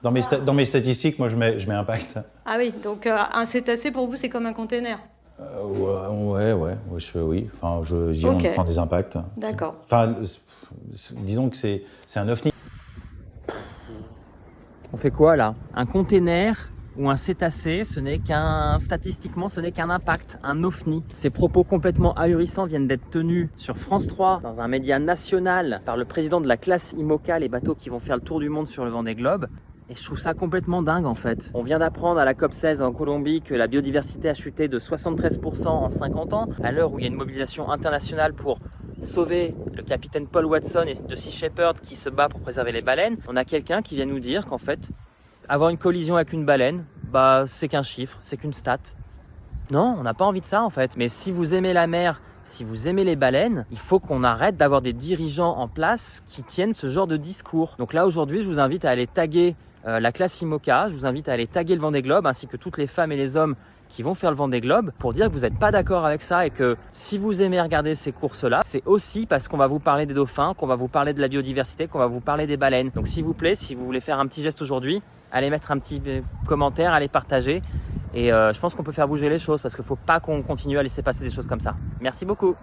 Dans mes statistiques, moi, je mets impact. Ah oui, donc un cétacé pour vous, c'est comme un container. Oui. Enfin, je dis, on prend des impacts. D'accord. Enfin, disons que c'est un ovni. On fait quoi là? Un container ou un cétacé, statistiquement, ce n'est qu'un impact, un ovni. Ces propos complètement ahurissants viennent d'être tenus sur France 3, dans un média national, par le président de la classe IMOCA, les bateaux qui vont faire le tour du monde sur le Vendée Globe. Et je trouve ça complètement dingue en fait. On vient d'apprendre à la COP16 en Colombie que la biodiversité a chuté de 73% en 50 ans, à l'heure où il y a une mobilisation internationale pour sauver le capitaine Paul Watson et de Sea Shepherd qui se bat pour préserver les baleines. On a quelqu'un qui vient nous dire qu'en fait, avoir une collision avec une baleine, c'est qu'un chiffre, c'est qu'une stat. Non, on n'a pas envie de ça en fait. Mais si vous aimez la mer, si vous aimez les baleines, il faut qu'on arrête d'avoir des dirigeants en place qui tiennent ce genre de discours. Donc là aujourd'hui, je vous invite à aller taguer la classe IMOCA, je vous invite à aller taguer le Vendée Globe ainsi que toutes les femmes et les hommes qui vont faire le Vendée Globe pour dire que vous n'êtes pas d'accord avec ça et que si vous aimez regarder ces courses-là, c'est aussi parce qu'on va vous parler des dauphins, qu'on va vous parler de la biodiversité, qu'on va vous parler des baleines. Donc s'il vous plaît, si vous voulez faire un petit geste aujourd'hui, allez mettre un petit commentaire, allez partager et je pense qu'on peut faire bouger les choses parce qu'il ne faut pas qu'on continue à laisser passer des choses comme ça. Merci beaucoup.